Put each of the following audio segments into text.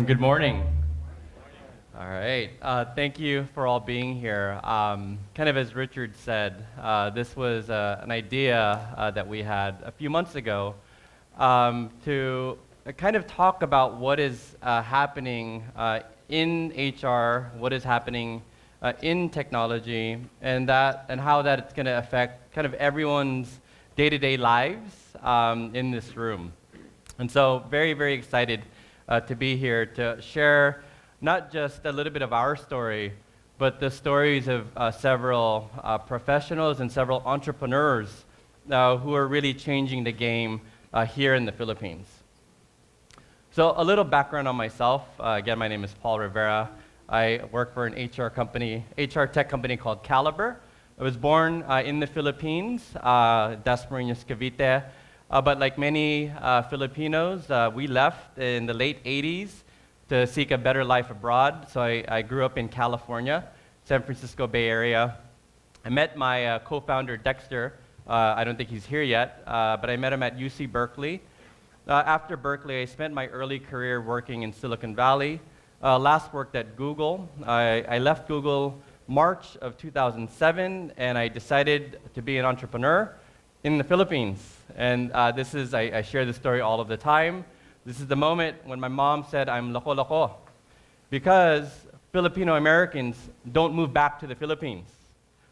Good morning. All right. Thank you for all being here. Kind of as Richard said, this was an idea that we had a few months ago to kind of talk about what is happening in HR, what is happening in technology, and how that it's going to affect kind of everyone's day-to-day lives in this room. And so, very, very excited to be here to share not just a little bit of our story, but the stories of several professionals and several entrepreneurs who are really changing the game here in the Philippines. So a little background on myself. Again, my name is Paul Rivera. I work for an HR tech company called Kalibrr. I was born in the Philippines, Dasmariñas, Cavite. But like many Filipinos, we left in the late 80s to seek a better life abroad. So I grew up in California, San Francisco Bay Area. I met my co-founder, Dexter. I don't think he's here yet, but I met him at UC Berkeley. After Berkeley, I spent my early career working in Silicon Valley. Last worked at Google. I left Google March of 2007, and I decided to be an entrepreneur in the Philippines. And I share this story all of the time. This is the moment when my mom said, I'm loko-loko, because Filipino Americans don't move back to the Philippines.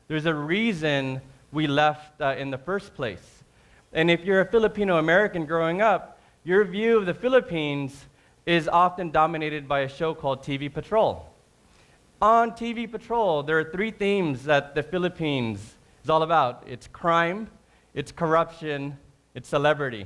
There's a reason we left in the first place. And if you're a Filipino American growing up, your view of the Philippines is often dominated by a show called TV Patrol. On TV Patrol, there are three themes that the Philippines is all about. It's crime, it's corruption, it's celebrity.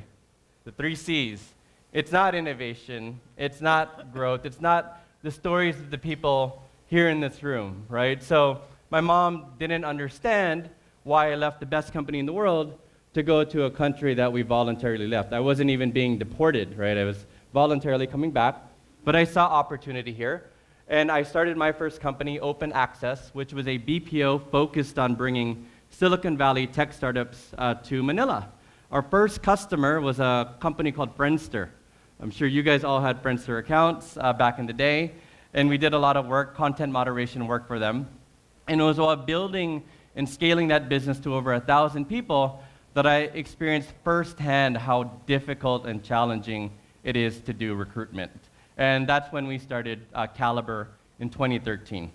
The three C's. It's not innovation, it's not growth, it's not the stories of the people here in this room, right? So my mom didn't understand why I left the best company in the world to go to a country that we voluntarily left. I wasn't even being deported, right? I was voluntarily coming back, but I saw opportunity here. And I started my first company, Open Access, which was a BPO focused on bringing Silicon Valley tech startups to Manila. Our first customer was a company called Friendster. I'm sure you guys all had Friendster accounts back in the day, and we did a lot of work, content moderation work for them. And it was while building and scaling that business to over 1,000 people that I experienced firsthand how difficult and challenging it is to do recruitment. And that's when we started Kalibrr in 2013.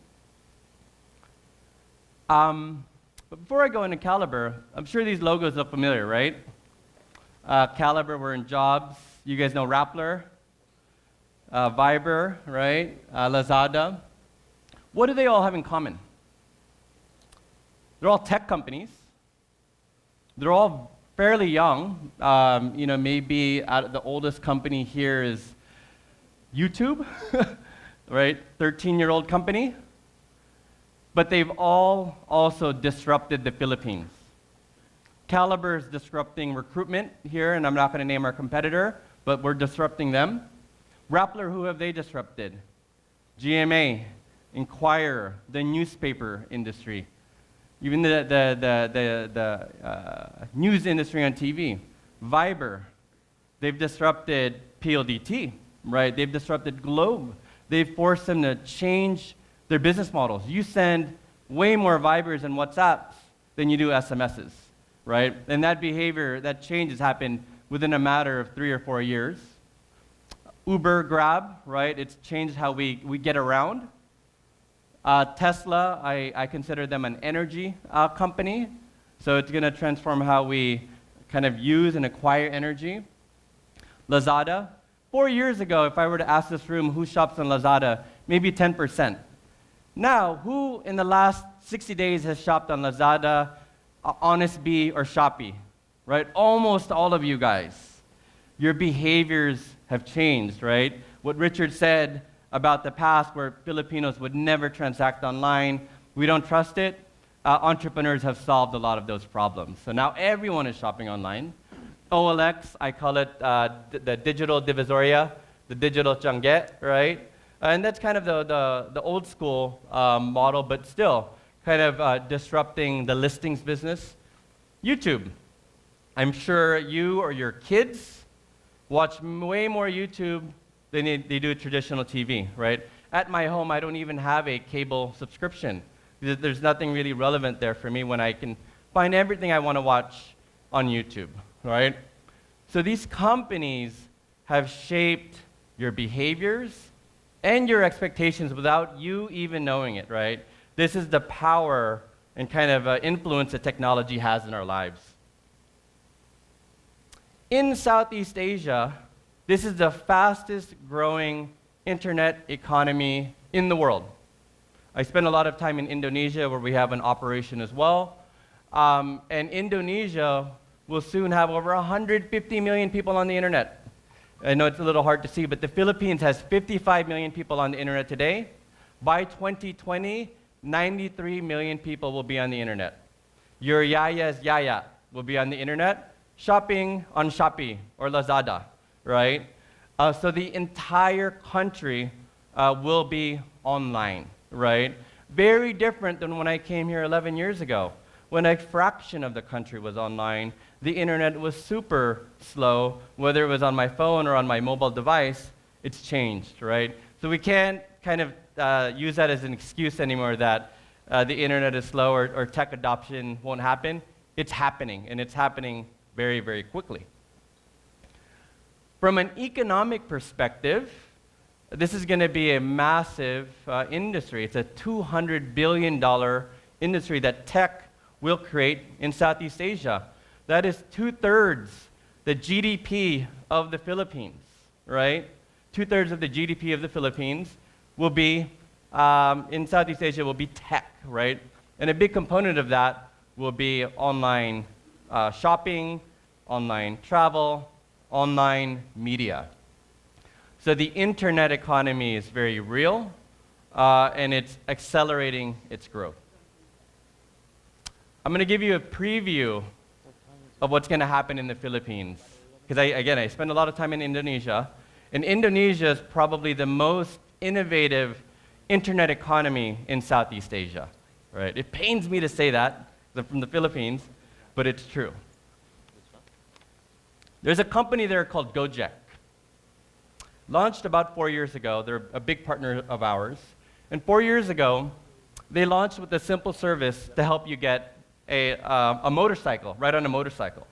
But before I go into Kalibrr, I'm sure these logos look familiar, right? Kalibrr, we're in jobs. You guys know Rappler, Viber, right? Lazada. What do they all have in common? They're all tech companies. They're all fairly young. Maybe the oldest company here is YouTube, right? 13-year-old company. But they've all also disrupted the Philippines. Kalibrr is disrupting recruitment here, and I'm not going to name our competitor, but we're disrupting them. Rappler, who have they disrupted? GMA, Inquirer, the newspaper industry, even the news industry on TV. Viber, they've disrupted PLDT, right? They've disrupted Globe. They've forced them to change their business models. You send way more Vibers and WhatsApps than you do SMSs, right? And that behavior, that change has happened within a matter of 3 or 4 years. Uber, Grab, right? It's changed how we get around. Tesla, I consider them an energy company. So it's going to transform how we kind of use and acquire energy. Lazada, 4 years ago, if I were to ask this room who shops on Lazada, maybe 10%. Now, who in the last 60 days has shopped on Lazada, Honest Bee, or Shopee? Right? Almost all of you guys. Your behaviors have changed, right? What Richard said about the past where Filipinos would never transact online, we don't trust it. Entrepreneurs have solved a lot of those problems. So now everyone is shopping online. OLX, I call it the digital divisoria, the digital tiangge, right? And that's kind of the old school model, but still kind of disrupting the listings business. YouTube. I'm sure you or your kids watch way more YouTube they do traditional TV, right? At my home, I don't even have a cable subscription. There's nothing really relevant there for me when I can find everything I want to watch on YouTube, right? So these companies have shaped your behaviors and your expectations without you even knowing it, right? This is the power and kind of influence that technology has in our lives. In Southeast Asia, this is the fastest growing internet economy in the world. I spend a lot of time in Indonesia where we have an operation as well. And Indonesia will soon have over 150 million people on the internet. I know it's a little hard to see, but the Philippines has 55 million people on the internet today. By 2020, 93 million people will be on the internet. Your yaya's yaya will be on the internet, shopping on Shopee or Lazada, right? So the entire country will be online, right? Very different than when I came here 11 years ago. When a fraction of the country was online, the internet was super slow, whether it was on my phone or on my mobile device, it's changed, right? So we can't kind of use that as an excuse anymore that the internet is slow or tech adoption won't happen. It's happening, and it's happening very, very quickly. From an economic perspective, this is going to be a massive industry. It's a $200 billion industry that tech will create in Southeast Asia. That is 2/3 the GDP of the Philippines, right? 2/3 of the GDP of the Philippines will be, in Southeast Asia, will be tech, right? And a big component of that will be online shopping, online travel, online media. So the internet economy is very real, and it's accelerating its growth. I'm going to give you a preview of what's going to happen in the Philippines. Because I spend a lot of time in Indonesia, and Indonesia is probably the most innovative internet economy in Southeast Asia, right? It pains me to say that, from the Philippines, but it's true. There's a company there called Gojek. Launched about 4 years ago. They're a big partner of ours. And 4 years ago, they launched with a simple service to help you get a motorcycle, ride on a motorcycle.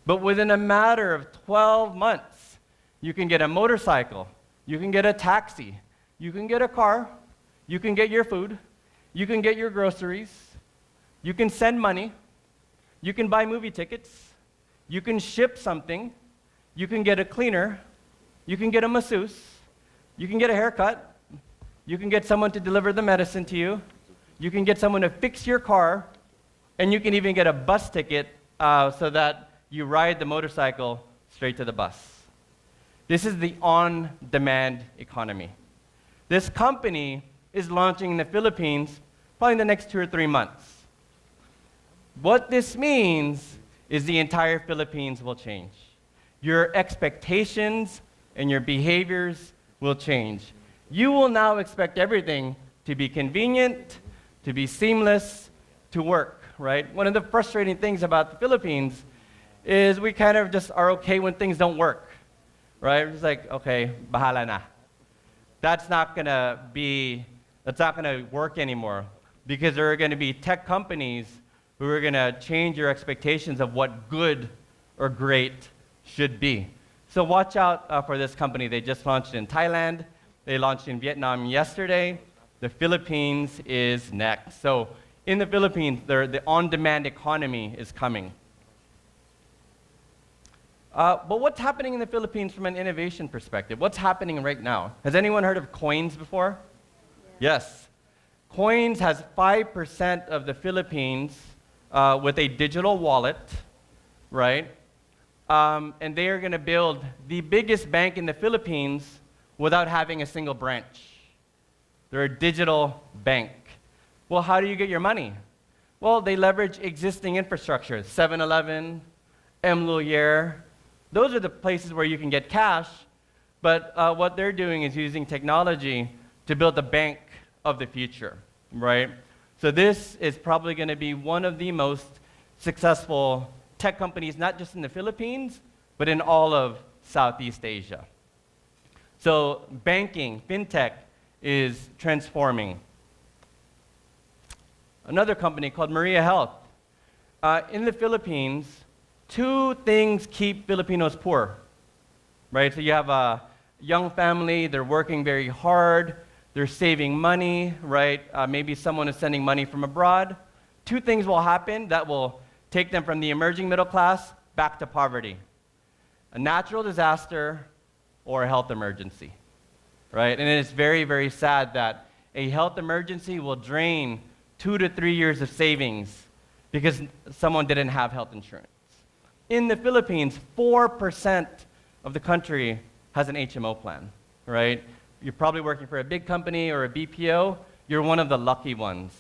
But within a matter of 12 months, you can get a motorcycle, you can get a taxi, you can get a car, you can get your food, you can get your groceries, you can send money, you can buy movie tickets, you can ship something, you can get a cleaner, you can get a masseuse, you can get a haircut, you can get someone to deliver the medicine to you, you can get someone to fix your car, and you can even get a bus ticket so that you ride the motorcycle straight to the bus. This is the on-demand economy. This company is launching in the Philippines probably in the next 2 or 3 months. What this means is the entire Philippines will change. Your expectations and your behaviors will change. You will now expect everything to be convenient, to be seamless, to work, right? One of the frustrating things about the Philippines is we kind of just are okay when things don't work, right? We're just like, okay, bahala na. That's not gonna work anymore because there are gonna be tech companies who are gonna change your expectations of what good or great should be. So watch out for this company. They just launched in Thailand. They launched in Vietnam yesterday. The Philippines is next. So in the Philippines, the on-demand economy is coming. But what's happening in the Philippines from an innovation perspective? What's happening right now? Has anyone heard of Coins before? Yes. Coins has 5% of the Philippines with a digital wallet, right? And they are going to build the biggest bank in the Philippines without having a single branch. They're a digital bank. Well, how do you get your money? Well, they leverage existing infrastructure, 7-Eleven, Lulier. Those are the places where you can get cash, but what they're doing is using technology to build the bank of the future, right? So this is probably going to be one of the most successful tech companies, not just in the Philippines, but in all of Southeast Asia. So banking, fintech is transforming. Another company called Maria Health. In the Philippines, two things keep Filipinos poor, right? So you have a young family, they're working very hard, they're saving money, right? Maybe someone is sending money from abroad. Two things will happen that will take them from the emerging middle class back to poverty. A natural disaster or a health emergency, right? And it's very, very sad that a health emergency will drain 2 to 3 years of savings because someone didn't have health insurance. In the Philippines, 4% of the country has an HMO plan, right? You're probably working for a big company or a BPO. You're one of the lucky ones.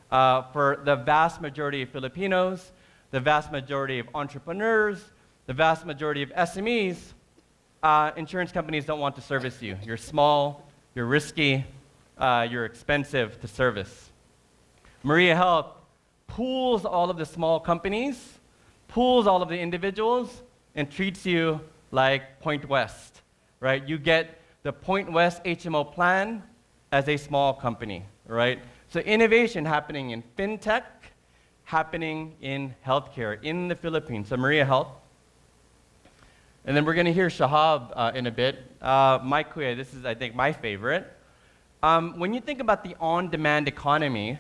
For the vast majority of Filipinos, the vast majority of entrepreneurs, the vast majority of SMEs, insurance companies don't want to service you. You're small, you're risky, you're expensive to service. Maria Health pools all of the small companies, pools all of the individuals, and treats you like Point West, right? You get the Point West HMO plan as a small company, right? So innovation happening in fintech, happening in healthcare in the Philippines. So Maria Health. And then we're going to hear Shahab in a bit. My kuya, this is, I think, my favorite. When you think about the on-demand economy,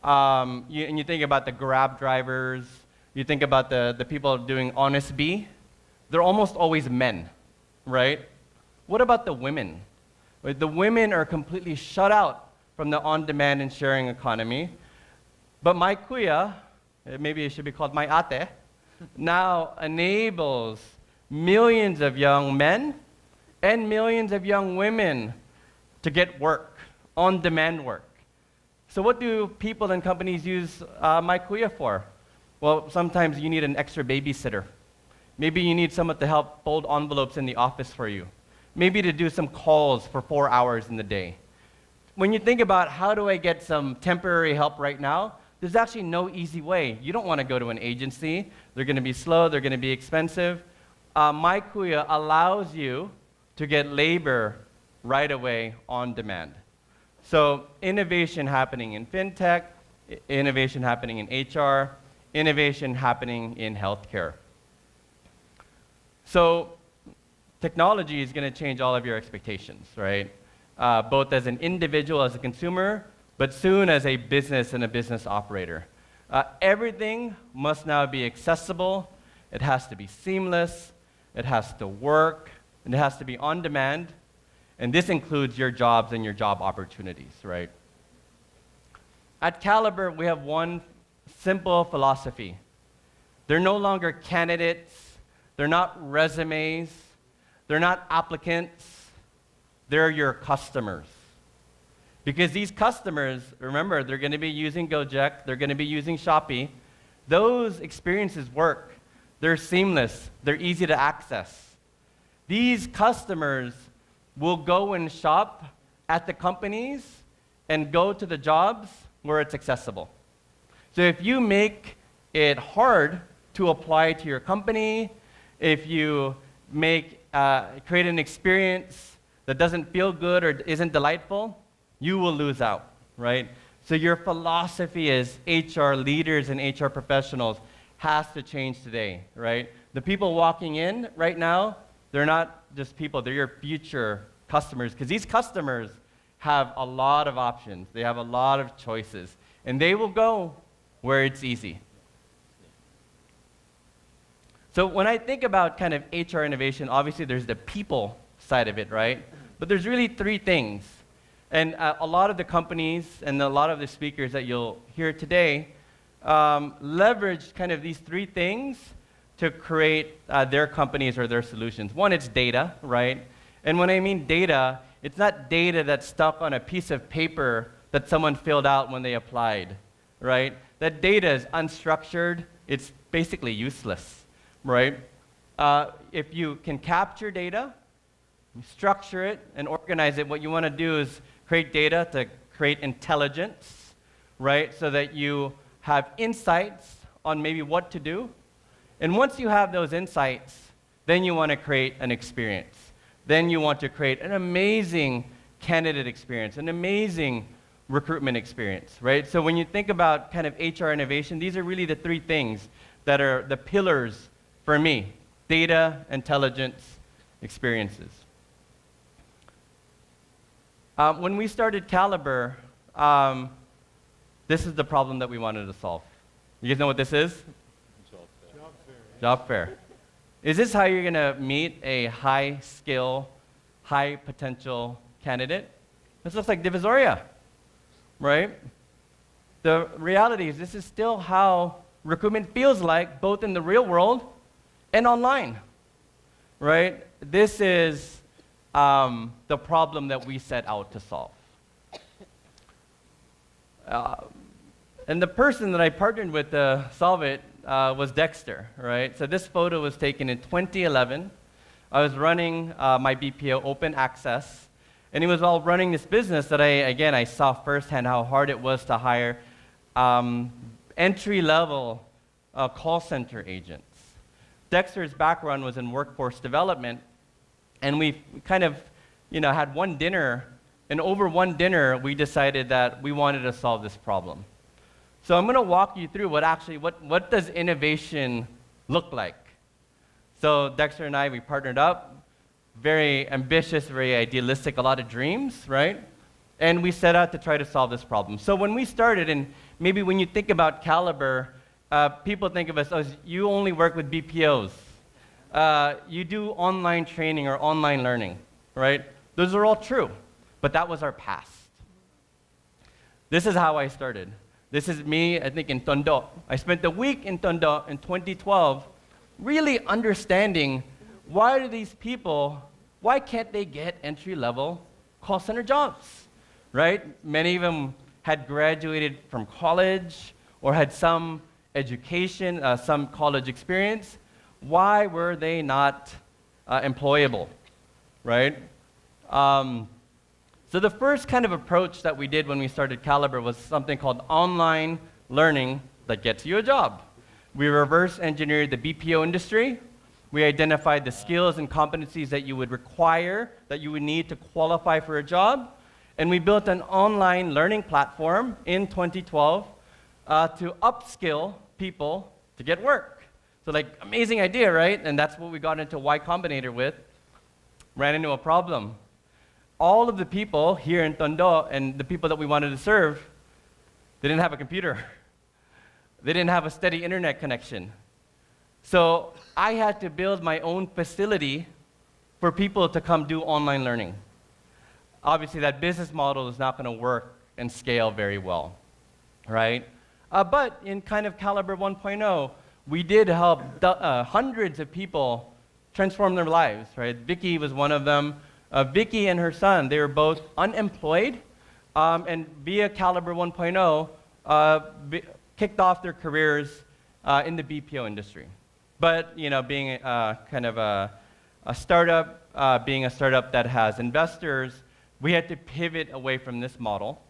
and you think about the Grab drivers, you think about the people doing Honest Bee, they're almost always men, right? What about the women? Right? The women are completely shut out from the on-demand and sharing economy. But my kuya, maybe it should be called my ate, now enables millions of young men and millions of young women to get work, on-demand work. So what do people and companies use my kuya for? Well, sometimes you need an extra babysitter. Maybe you need someone to help fold envelopes in the office for you. Maybe to do some calls for 4 hours in the day. When you think about how do I get some temporary help right now, there's actually no easy way. You don't want to go to an agency. They're going to be slow, they're going to be expensive. My kuya allows you to get labor right away on demand. So innovation happening in fintech, innovation happening in HR, innovation happening in healthcare. So technology is going to change all of your expectations, right? Both as an individual, as a consumer, but soon as a business and a business operator. Everything must now be accessible. It has to be seamless. It has to work. And it has to be on demand. And this includes your jobs and your job opportunities, right? At Kalibrr, we have one simple philosophy. They're no longer candidates. They're not resumes. They're not applicants. They're your customers. Because these customers, remember, they're going to be using Gojek, they're going to be using Shopee. Those experiences work. They're seamless. They're easy to access. These customers will go and shop at the companies and go to the jobs where it's accessible. So if you make it hard to apply to your company, if you create an experience that doesn't feel good or isn't delightful, you will lose out, right? So your philosophy as HR leaders and HR professionals has to change today, right? The people walking in right now, they're not just people, they're your future customers, because these customers have a lot of options. They have a lot of choices, and they will go where it's easy. So when I think about kind of HR innovation, obviously there's the people side of it, right? But there's really three things. And a lot of the companies and a lot of the speakers that you'll hear today leverage kind of these three things to create their companies or their solutions. One, it's data, right? And when I mean data, it's not data that's stuck on a piece of paper that someone filled out when they applied, right? That data is unstructured. It's basically useless, right? If you can capture data, structure it, and organize it, what you want to do is create data to create intelligence, right? So that you have insights on maybe what to do. And once you have those insights, then you want to create an experience. then you want to create an amazing candidate experience, an amazing recruitment experience, right? So when you think about kind of HR innovation, these are really the three things that are the pillars for me: data, intelligence, experiences. When we started Kalibrr, this is the problem that we wanted to solve. You guys know what this is? Job fair. Job fair. Is this how you're going to meet a high skill, high potential candidate? This looks like Divisoria, right? The reality is this is still how recruitment feels like, both in the real world and online, right? This is the problem that we set out to solve. And the person that I partnered with to solve it was Dexter, right? So this photo was taken in 2011. I was running my BPO Open Access, and he was all running this business that I saw firsthand how hard it was to hire entry-level call center agents. Dexter's background was in workforce development, and we kind of, had one dinner, and over one dinner, we decided that we wanted to solve this problem. So I'm going to walk you through what does innovation look like. So Dexter and I, we partnered up, very ambitious, very idealistic, a lot of dreams, right? And we set out to try to solve this problem. So when we started, and maybe when you think about Kalibrr, people think of us as you only work with BPOs. You do online training or online learning, right? Those are all true, but that was our past. This is how I started. This is me, I think, in Tondo. I spent a week in Tondo in 2012 really understanding why can't they get entry-level call center jobs, right? Many of them had graduated from college or had some education, some college experience. Why were they not employable, right? So the first kind of approach that we did when we started Kalibrr was something called online learning that gets you a job. We reverse engineered the BPO industry. We identified the skills and competencies that you would require, that you would need to qualify for a job. And we built an online learning platform in 2012 to upskill people to get work. So amazing idea, right? And that's what we got into Y Combinator with. Ran into a problem. All of the people here in Tondo and the people that we wanted to serve, they didn't have a computer. They didn't have a steady internet connection. So I had to build my own facility for people to come do online learning. Obviously, that business model is not going to work and scale very well, right? But in kind of Kalibrr 1.0, we did help hundreds of people transform their lives, right? Vicky was one of them. Vicky and her son, they were both unemployed, and via Kalibrr 1.0, kicked off their careers in the BPO industry. But being kind of a startup, being a startup that has investors, we had to pivot away from this model.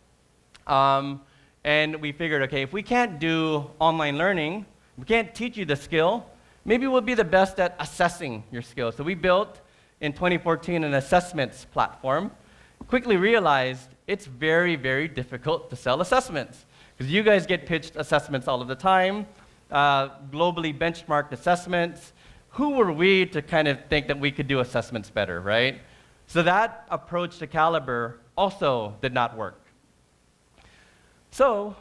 And we figured, okay, if we can't do online learning, we can't teach you the skill, maybe we'll be the best at assessing your skills. So we built in 2014 an assessments platform. Quickly realized it's very, very difficult to sell assessments because you guys get pitched assessments all of the time, globally benchmarked assessments. Who were we to kind of think that we could do assessments better, right? So that approach to Kalibrr also did not work. So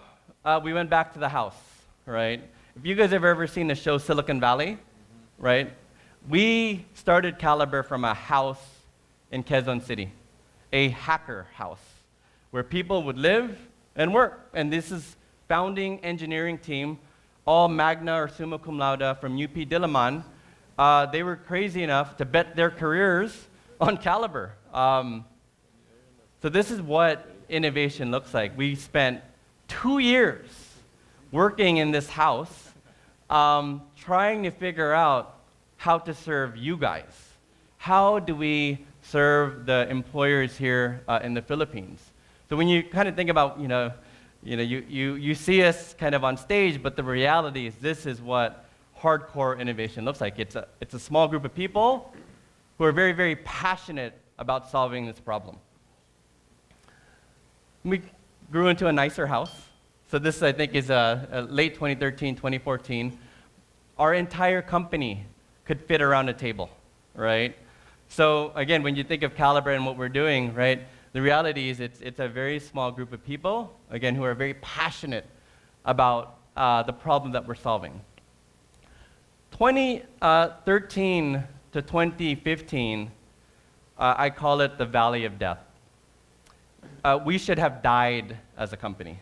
we went back to the house, right? If you guys have ever seen the show Silicon Valley, right? We started Kalibrr from a house in Quezon City, a hacker house, where people would live and work. And this is founding engineering team, all magna or summa cum laude from UP Diliman. They were crazy enough to bet their careers on Kalibrr. So this is what innovation looks like. We spent 2 years working in this house, trying to figure out how to serve you guys. How do we serve the employers here in the Philippines? So when you kind of think about, you see us kind of on stage, but the reality is this is what hardcore innovation looks like. It's a small group of people who are very, very passionate about solving this problem. We grew into a nicer house. So this, I think, is late 2013, 2014. Our entire company could fit around a table, right? So again, when you think of Kalibrr and what we're doing, right, the reality is it's a very small group of people, again, who are very passionate about the problem that we're solving. 2013 to 2015, I call it the valley of death. We should have died as a company.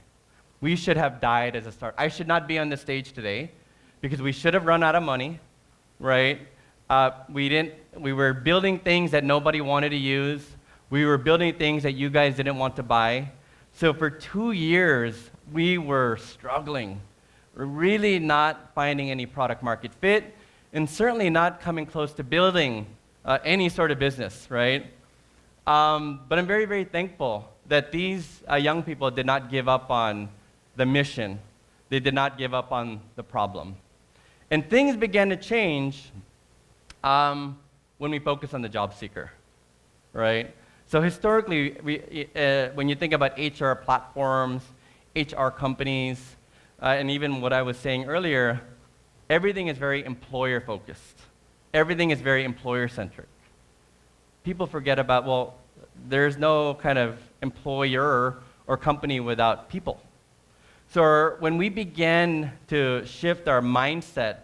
We should have died as a start. I should not be on the stage today because we should have run out of money, right? We were building things that nobody wanted to use. We were building things that you guys didn't want to buy. So for 2 years, we were struggling. We're really not finding any product market fit, and certainly not coming close to building any sort of business, right? But I'm very, very thankful that these young people did not give up on the mission. They did not give up on the problem. And things began to change when we focus on the job seeker, right? So historically, when you think about HR platforms, HR companies, and even what I was saying earlier, everything is very employer-focused. Everything is very employer-centric. People forget about, well, there's no kind of employer or company without people. So when we began to shift our mindset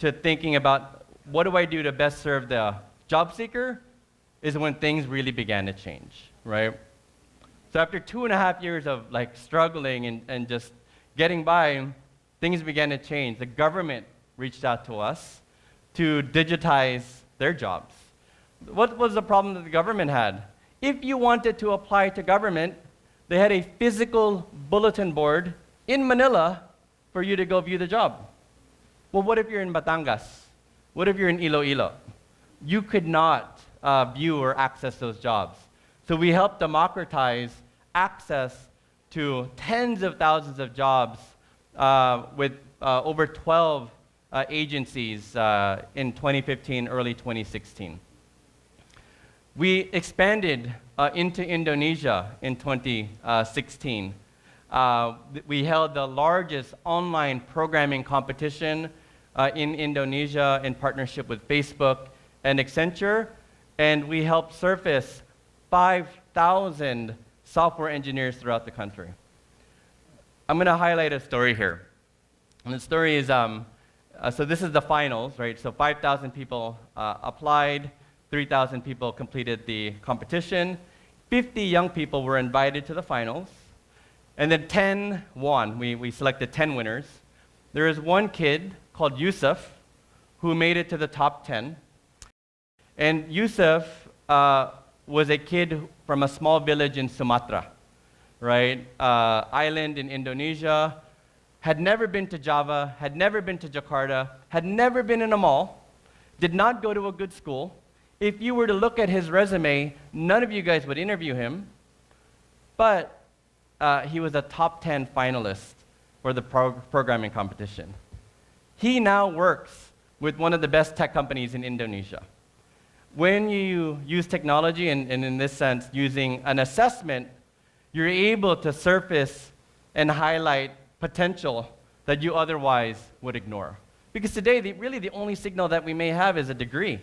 to thinking about what do I do to best serve the job seeker, is when things really began to change, right? So after 2.5 years of like struggling and just getting by, things began to change. The government reached out to us to digitize their jobs. What was the problem that the government had? If you wanted to apply to government, they had a physical bulletin board in Manila for you to go view the job. Well, what if you're in Batangas? What if you're in Iloilo? You could not view or access those jobs. So we helped democratize access to tens of thousands of jobs with over 12 agencies in 2015, early 2016. We expanded into Indonesia in 2016. We held the largest online programming competition in Indonesia in partnership with Facebook and Accenture, and we helped surface 5,000 software engineers throughout the country. I'm going to highlight a story here. And the story is, so this is the finals, right? So 5,000 people applied, 3,000 people completed the competition, 50 young people were invited to the finals, and then 10 won. We selected 10 winners. There is one kid called Yusuf who made it to the top 10. And Yusuf was a kid from a small village in Sumatra, right? Island in Indonesia, had never been to Java, had never been to Jakarta, had never been in a mall, did not go to a good school. If you were to look at his resume, none of you guys would interview him, but he was a top 10 finalist for the programming competition. He now works with one of the best tech companies in Indonesia. When you use technology, and in this sense, using an assessment, you're able to surface and highlight potential that you otherwise would ignore. Because today, really the only signal that we may have is a degree.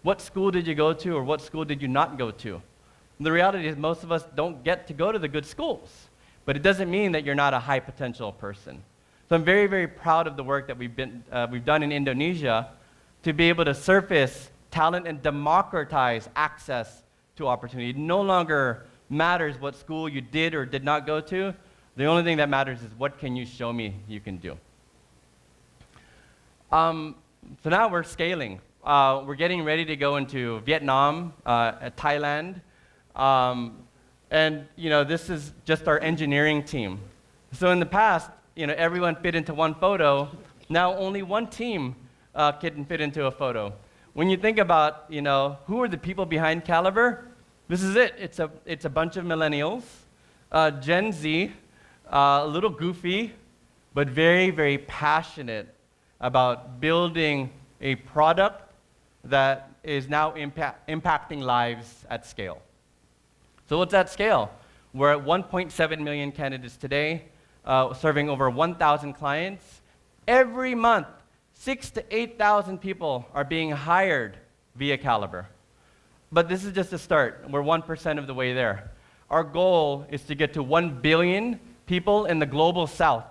What school did you go to, or what school did you not go to? And the reality is most of us don't get to go to the good schools, but it doesn't mean that you're not a high potential person. So I'm very, very proud of the work that we've done in Indonesia to be able to surface talent and democratize access to opportunity. It no longer matters what school you did or did not go to. The only thing that matters is what can you show me you can do. So now we're scaling. We're getting ready to go into Vietnam, Thailand, and this is just our engineering team. So in the past, everyone fit into one photo. Now only one team can fit into a photo. When you think about, who are the people behind Kalibrr, this is it. It's a bunch of millennials, Gen Z, a little goofy, but very, very passionate about building a product that is now impacting lives at scale. So what's that scale? We're at 1.7 million candidates today, serving over 1,000 clients. Every month, 6,000 to 8,000 people are being hired via Kalibrr. But this is just a start. We're 1% of the way there. Our goal is to get to 1 billion people in the global south.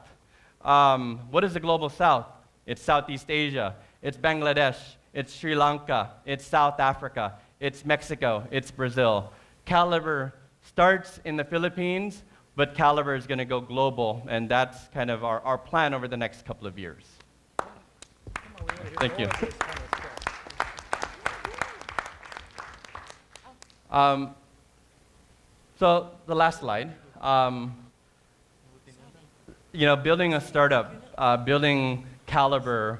What is the global south? It's Southeast Asia, it's Bangladesh, it's Sri Lanka, it's South Africa, it's Mexico, it's Brazil. Kalibrr starts in the Philippines, but Kalibrr is going to go global, and that's kind of our plan over the next couple of years. Thank you. So the last slide. Building a startup, building Kalibrr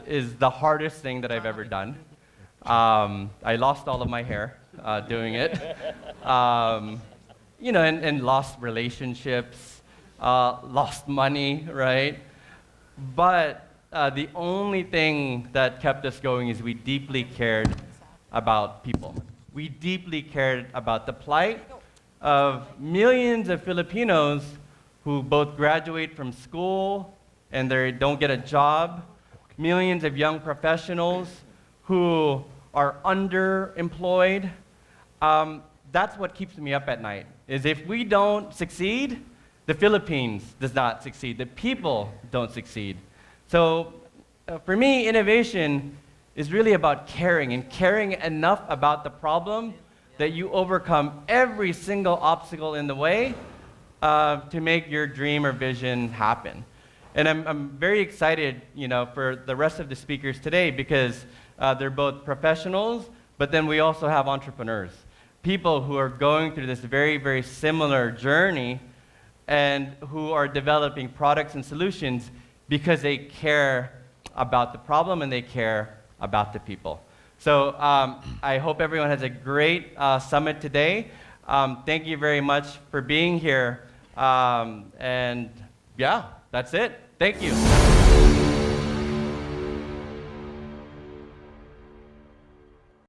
is the hardest thing that I've ever done. I lost all of my hair doing it. And lost relationships, lost money, right? But the only thing that kept us going is we deeply cared about people. We deeply cared about the plight of millions of Filipinos who both graduate from school and they don't get a job, millions of young professionals who are underemployed. That's what keeps me up at night, is if we don't succeed, the Philippines does not succeed. The people don't succeed. So for me, innovation is really about caring, and caring enough about the problem that you overcome every single obstacle in the way to make your dream or vision happen. And I'm very excited, for the rest of the speakers today, because they're both professionals, but then we also have entrepreneurs, people who are going through this very, very similar journey and who are developing products and solutions because they care about the problem and they care about the people. So I hope everyone has a great summit today. Thank you very much for being here. And yeah, that's it. Thank you.